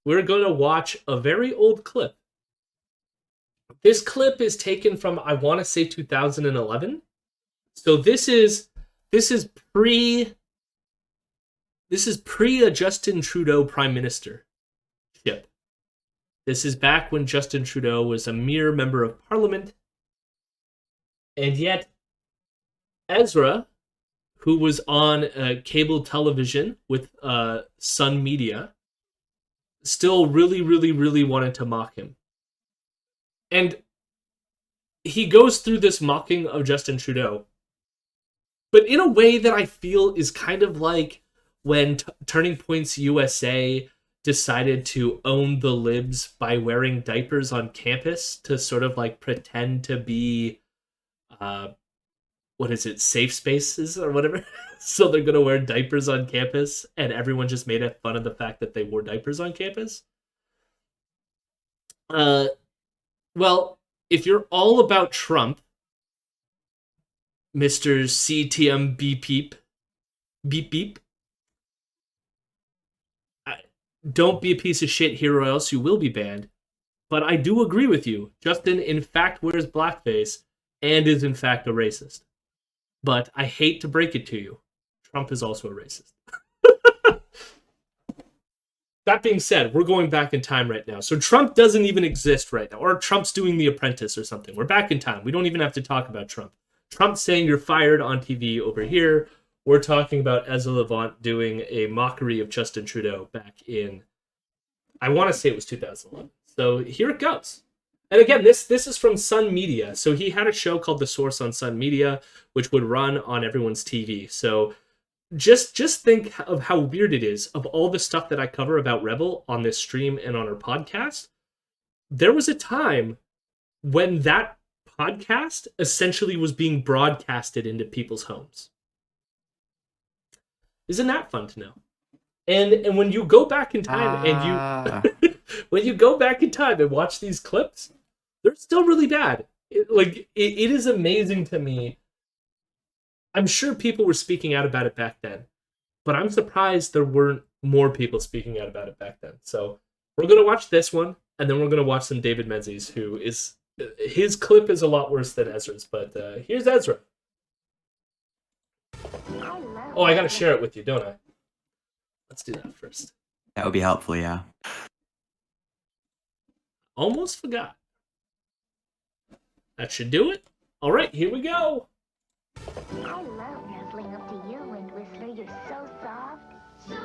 we're going to watch a very old clip. This clip is taken from, I want to say, 2011. So this is pre a Justin Trudeau prime ministership. This is back when Justin Trudeau was a mere member of parliament, and yet Ezra, who was on cable television with Sun Media, still really, really, really wanted to mock him. And he goes through this mocking of Justin Trudeau, but in a way that I feel is kind of like when Turning Points USA decided to own the Libs by wearing diapers on campus to sort of like pretend to be, what is it, safe spaces or whatever. So they're going to wear diapers on campus, and everyone just made fun of the fact that they wore diapers on campus. Well, if you're all about Trump, Mr. CTM beep beep, don't be a piece of shit here or else you will be banned. But I do agree with you. Justin, in fact, wears blackface and is, in fact, a racist. But I hate to break it to you. Trump is also a racist. That being said, we're going back in time right now. So Trump doesn't even exist right now. Or Trump's doing The Apprentice or something. We're back in time. We don't even have to talk about Trump. Trump's saying you're fired on TV over here. We're talking about Ezra Levant doing a mockery of Justin Trudeau back in, I want to say it was 2011. So here it goes. And again, this is from Sun Media. So he had a show called The Source on Sun Media, which would run on everyone's TV. So just think of how weird it is. Of all the stuff that I cover about Rebel on this stream and on our podcast, there was a time when that podcast essentially was being broadcasted into people's homes. Isn't that fun to know? And when you go back in time and you when you go back in time and watch these clips, they're still really bad. It is amazing to me. I'm sure people were speaking out about it back then, but I'm surprised there weren't more people speaking out about it back then. So we're gonna watch this one, and then we're gonna watch some David Menzies, who is, his clip is a lot worse than Ezra's. But here's Ezra. Oh, I gotta share it with you, don't I? Let's do that first. That would be helpful, yeah. Almost forgot. That should do it. All right, here we go. I love nuzzling up to you, Wind Whistler. You're so soft. So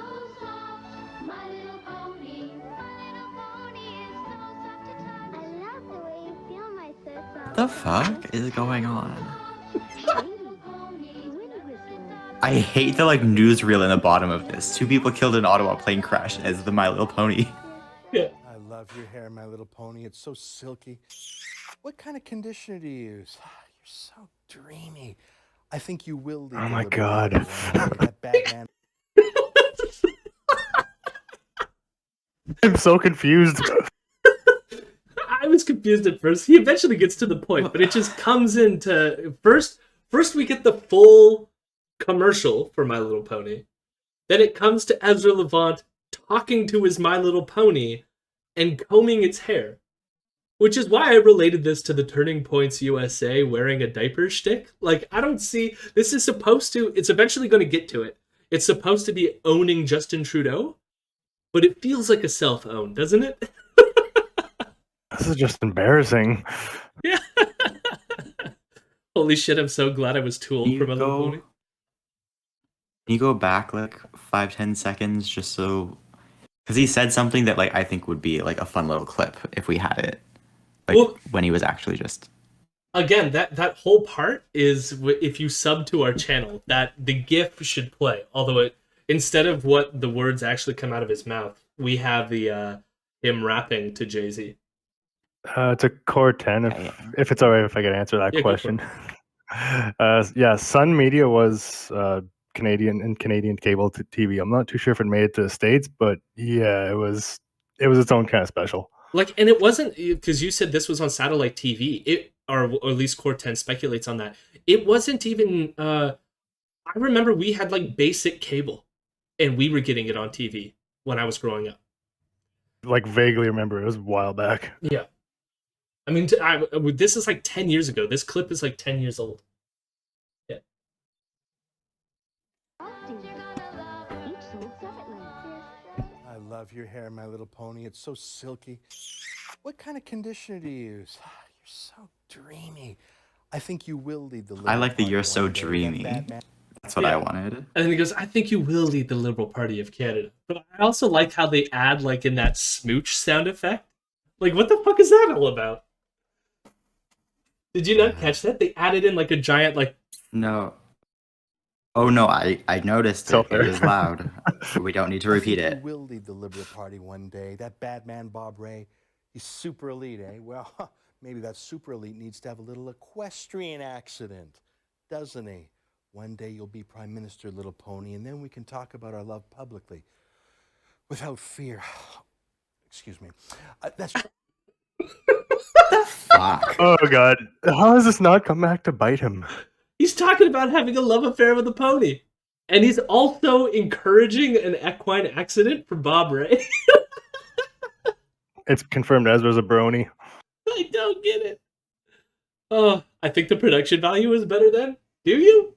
soft, my little pony. My little pony is so soft to touch. I love the way you feel my so soft. What the fuck is going on? Wind Whistler. I hate the newsreel in the bottom of this. 2 people killed in Ottawa plane crash as the My Little Pony. Yeah. I love your hair, My Little Pony. It's so silky. What kind of conditioner do you use? You're so dreamy. I think you will leave. Oh my God. That Batman. I'm so confused. I was confused at first. He eventually gets to the point, but it just comes into first we get the full commercial for My Little Pony. Then it comes to Ezra Levant talking to his My Little Pony and combing its hair. Which is why I related this to the Turning Points USA wearing a diaper shtick. I don't see... This is supposed to... It's eventually going to get to it. It's supposed to be owning Justin Trudeau, but it feels like a self-own, doesn't it? This is just embarrassing. Yeah. Holy shit, I'm so glad I was too old for My Little Pony. Can you go back 5-10 seconds just so... Because he said something that I think would be a fun little clip if we had it. When he was actually just... Again, that whole part is, if you sub to our channel, that the GIF should play. Although instead of what the words actually come out of his mouth, we have the him rapping to Jay-Z. It's a core 10, if it's all right if I can answer that question. Yeah, Sun Media was Canadian cable TV. I'm not too sure if it made it to the States, but yeah, it was its own kind of special. And it wasn't, because you said this was on satellite TV, or at least Core 10 speculates on that. It wasn't even, I remember we had basic cable, and we were getting it on TV when I was growing up. like vaguely remember. It was a while back. Yeah. I mean, this is like 10 years ago. This clip is like 10 years old. Yeah. Each sold separately. I love your hair, My Little Pony. It's so silky. What kind of conditioner do you use? You're so dreamy. I think you will lead the Liberal I like the Party "you're one so day. That dreamy." Batman- That's what Yeah. I wanted. And then he goes, I think you will lead the Liberal Party of Canada. But I also like how they add, like, in that smooch sound effect. Like, what the fuck is that all about? Did you not catch that? They added in, like, a giant, like... No. Oh no, I noticed it. Fair. It was loud. We don't need to repeat I think it. you will lead the Liberal Party one day. That bad man Bob Ray, he's super elite, eh? Well, maybe that super elite needs to have a little equestrian accident, doesn't he? One day you'll be Prime Minister, Little Pony, and then we can talk about our love publicly, without fear. Excuse me. That's Fuck. Oh god, how has this not come back to bite him? He's talking about having a love affair with a pony. And he's also encouraging an equine accident for Bob Ray. It's confirmed Ezra's a brony. I don't get it. Oh, I think the production value was better then. Do you?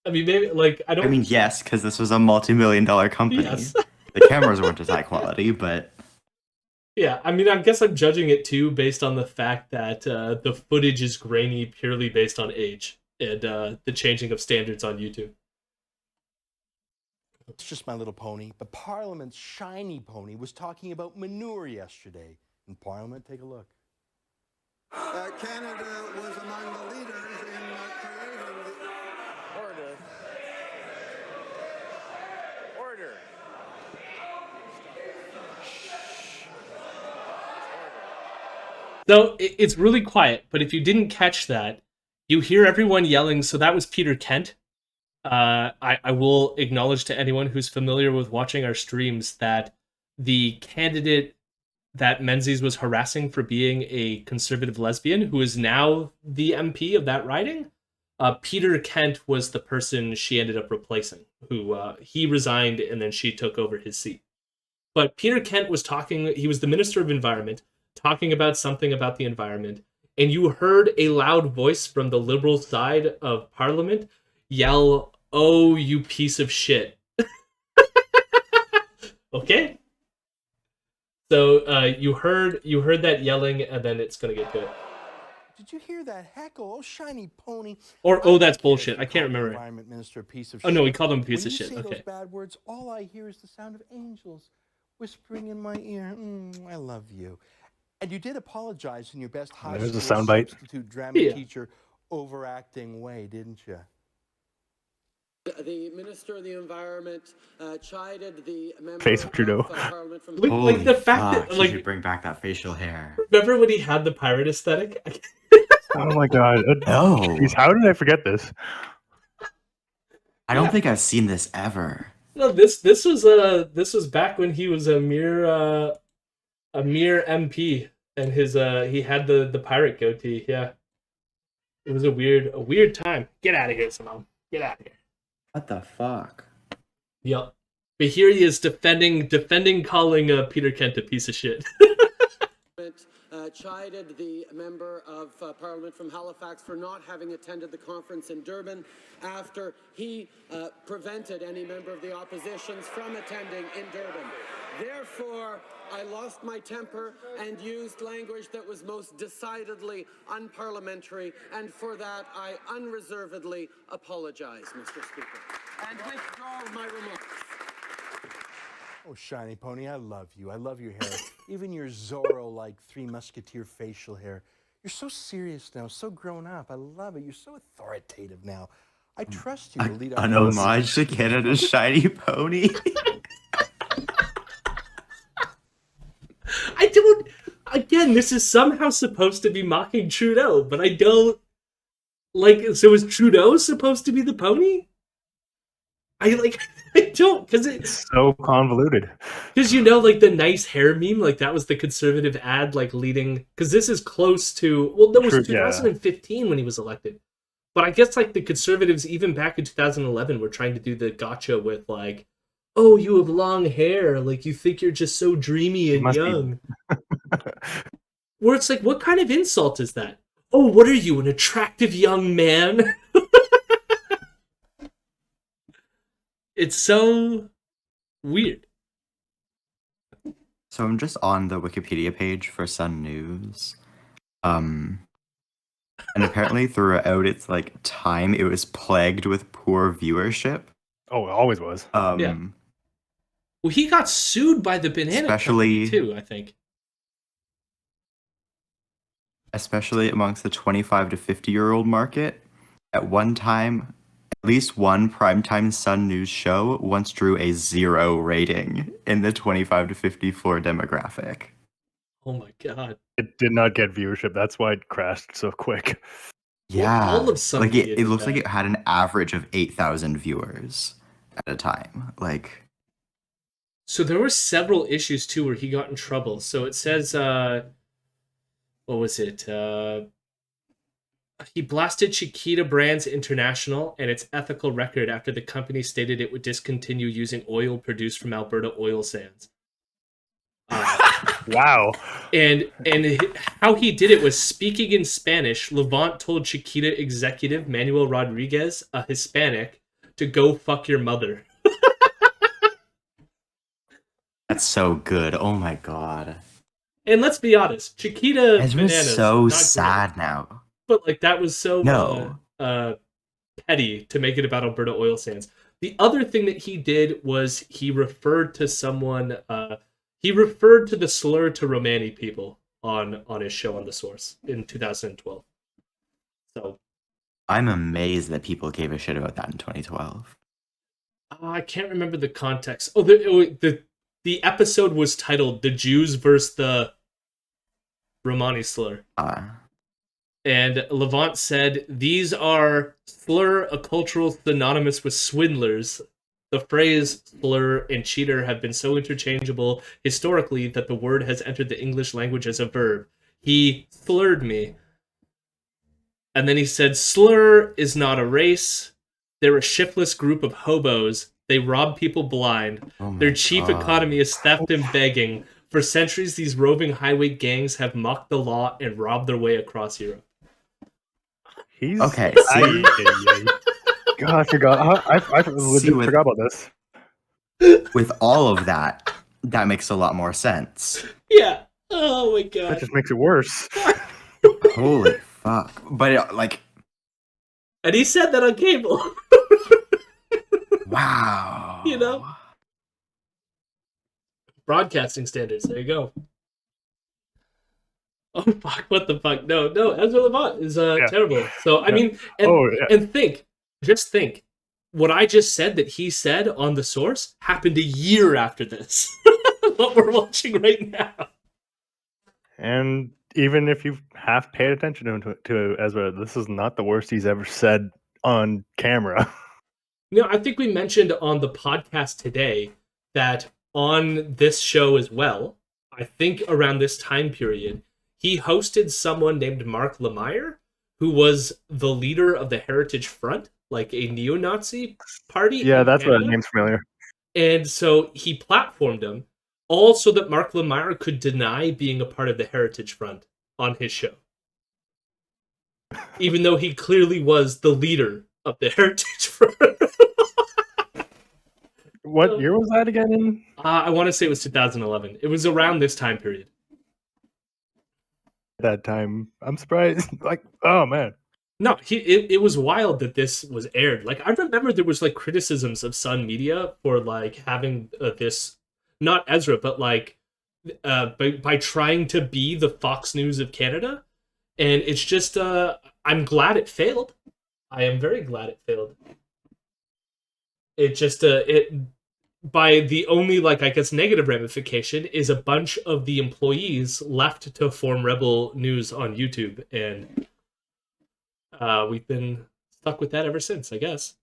I mean, maybe, like, I don't... I mean, yes, because this was a multi-million-dollar company. Yes. The cameras weren't as high quality, but... Yeah, I mean, I guess I'm judging it too based on the fact that the footage is grainy purely based on age and the changing of standards on YouTube. It's just My Little Pony. But Parliament's shiny pony was talking about manure yesterday. In Parliament, take a look. Canada was among the leaders in creating the... Order. So it's really quiet, but if you didn't catch that, you hear everyone yelling. So that was Peter Kent. I will acknowledge to anyone who's familiar with watching our streams that the candidate that Menzies was harassing for being a conservative lesbian, who is now the MP of that riding, Peter Kent was the person she ended up replacing, who he resigned and then she took over his seat. But Peter Kent was talking, he was the Minister of Environment, talking about something about the environment, and you heard a loud voice from the Liberal side of Parliament yell, "Oh, you piece of shit." Okay? So you heard that yelling, and then it's gonna get to it. Did you hear that heckle? Oh, shiny pony. Or, I oh, don't that's care if bullshit. you I can't call the remember. Environment Minister a piece of Oh, no, he shit. called him a piece When of you shit. say Okay. those bad words, all I hear is the sound of angels whispering in my ear. I love you. And you did apologize in your best high There's a school soundbite. substitute drama Yeah. teacher overacting way, didn't you? The Minister of the Environment chided the member Face of Trudeau. Parliament from... Like, Holy the fact fuck, that, he like, should bring back that facial hair. remember when he had the pirate aesthetic? Oh my god. No. Jeez, how did I forget this? I don't think I've seen this ever. No, this was back when he was a mere MP, and his he had the pirate goatee. Yeah, it was a weird time. Get out of here, Simone. Get out of here. What the fuck? Yep. But here he is defending calling Peter Kent a piece of shit. Chided the member of Parliament from Halifax for not having attended the conference in Durban after he prevented any member of the oppositions from attending in Durban. Therefore, I lost my temper and used language that was most decidedly unparliamentary, and for that I unreservedly apologize, Mr. Speaker, and withdraw my remarks. Oh, shiny pony, I love you. I love your hair. Even your Zorro-like Three Musketeer facial hair. You're so serious now, so grown up. I love it. You're so authoritative now. I trust you to lead An our... homage to Canada's shiny pony. I don't. Again, this is somehow supposed to be mocking Trudeau, but I don't like. So is Trudeau supposed to be the pony? I don't, because it's So convoluted. because like the nice hair meme, like that was the conservative ad, like leading. Because this is close to that was True, yeah. 2015 when he was elected, but I guess like the conservatives even back in 2011 were trying to do the gotcha with like, oh, you have long hair, like you think you're just so dreamy and Must be- young. Where it's like, what kind of insult is that? Oh, what are you, an attractive young man? It's so weird. So I'm just on the Wikipedia page for Sun News. And apparently throughout its like time, it was plagued with poor viewership. Oh, it always was. Yeah. Well, he got sued by the banana company too, I think. Especially amongst the 25 to 50-year-old market. At one time, at least one primetime Sun News show once drew a 0 rating in the 25 to 54 demographic. Oh my god. It did not get viewership. That's why it crashed so quick. Yeah. All of Sun like Media it did looks that. like it had an average of 8,000 viewers at a time. Like, So there were several issues too where he got in trouble. So it says, what was it? He blasted Chiquita Brands International and its ethical record after the company stated it would discontinue using oil produced from Alberta oil sands. Wow. And how he did it was speaking in Spanish. Levant told Chiquita executive Manuel Rodriguez, a Hispanic, to go fuck your mother. that's so good. Oh my god. And let's be honest, Chiquita Ezra's bananas so not sad great. now. But like that was so No. petty to make it about Alberta oil sands. The other thing that he did was he referred to someone. He referred to the slur to Romani people on his show on The Source in 2012. So I'm amazed that people gave a shit about that in 2012. I can't remember the context. Oh, the episode was titled "The Jews versus the Romani slur." And Levant said, "These are slur, a cultural synonymous with swindlers. The phrase slur and cheater have been so interchangeable historically that the word has entered the English language as a verb. He slurred me." And then he said, "Slur is not a race. They're a shiftless group of hobos. They rob people blind. Their chief economy is theft and begging. For centuries, these roving highway gangs have mocked the law and robbed their way across Europe." He's Okay, see. God, I forgot. I legit forgot about this. With all of that, that makes a lot more sense. Yeah. Oh my god. That just makes it worse. Holy fuck. But it, like, And he said that on cable. wow. You know? Broadcasting standards. There you go. Oh fuck! What the fuck? No. Ezra Levant is terrible. So I mean, and just think, what I just said that he said on The Source happened a year after this. What we're watching right now. And even if you half paid attention to Ezra, this is not the worst he's ever said on camera. No, I think we mentioned on the podcast today that on this show as well, I think around this time period, he hosted someone named Mark Lemire, who was the leader of the Heritage Front, like a neo-Nazi party. Yeah, that's what that name's familiar. And so he platformed him, all so that Mark Lemire could deny being a part of the Heritage Front on his show. Even though he clearly was the leader of the Heritage Front. What year was that again? I want to say it was 2011. It was around this time period. That time, I'm surprised. Like, oh man. No, it was wild that this was aired. Like, I remember there was like criticisms of Sun Media for like having this, not Ezra, but like by trying to be the Fox News of Canada, and it's just I'm glad it failed. I am very glad it failed. It just by the only, like, I guess, negative ramification is a bunch of the employees left to form Rebel News on YouTube, and we've been stuck with that ever since, I guess.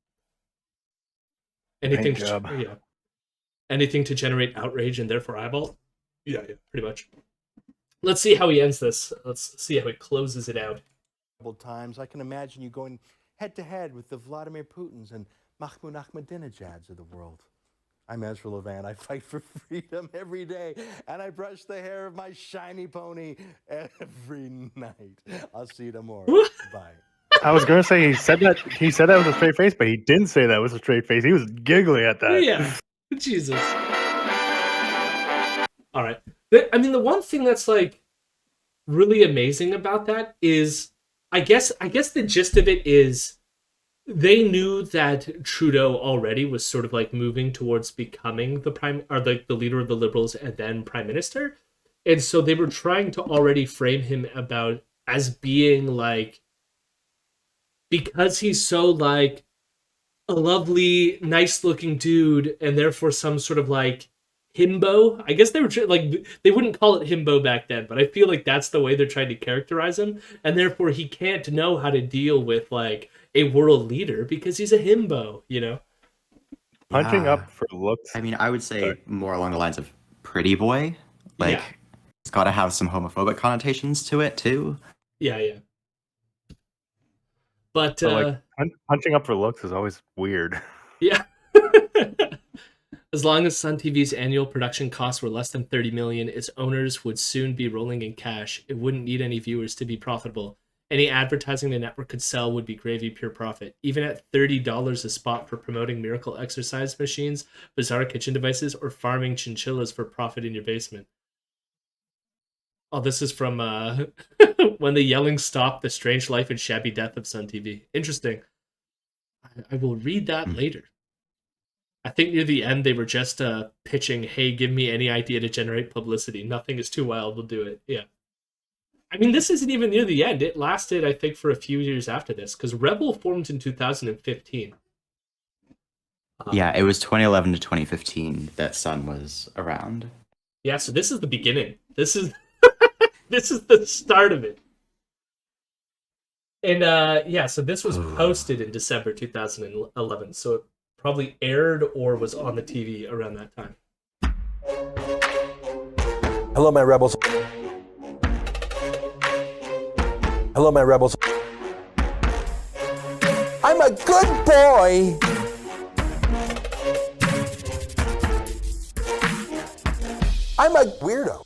Anything to generate outrage and therefore eyeball? Yeah, pretty much. Let's see how he ends this. Let's see how he closes it out. Times, I can imagine you going head to head with the Vladimir Putins and Mahmoud Ahmadinejads of the world. I'm Ezra Levant. I fight for freedom every day, and I brush the hair of my shiny pony every night. I'll see you tomorrow. Bye. I was gonna say he said that with a straight face, but he didn't say that with a straight face. He was giggling at that. Yeah. Jesus. All right. I mean, the one thing that's like really amazing about that is, I guess the gist of it is they knew that Trudeau already was sort of like moving towards becoming the leader of the Liberals and then prime minister, and so they were trying to already frame him as being like, because he's so like a lovely, nice-looking dude, and therefore some sort of like himbo. I guess they were like, they wouldn't call it himbo back then, but I feel like that's the way they're trying to characterize him, and therefore he can't know how to deal with like a world leader because he's a himbo, you know? Punching up for looks. I mean, I would say more along the lines of pretty boy. Like, it's got to have some homophobic connotations to it too. Yeah. But like, punching up for looks is always weird. Yeah. As long as Sun TV's annual production costs were less than $30 million, its owners would soon be rolling in cash. It wouldn't need any viewers to be profitable. Any advertising the network could sell would be gravy, pure profit. Even at $30 a spot for promoting miracle exercise machines, bizarre kitchen devices, or farming chinchillas for profit in your basement. Oh, this is from When the Yelling Stopped, The Strange Life and Shabby Death of Sun TV. Interesting. I will read that later. I think near the end they were just pitching, hey, give me any idea to generate publicity. Nothing is too wild, we'll do it. Yeah. I mean, this isn't even near the end. It lasted, I think, for a few years after this, because Rebel formed in 2015. Yeah, it was 2011 to 2015 that Sun was around. Yeah, so this is the beginning. This is this is the start of it. And so this was posted in December 2011, so it probably aired or was on the TV around that time. Hello, my rebels. Hello, my rebels. I'm a good boy. I'm a weirdo.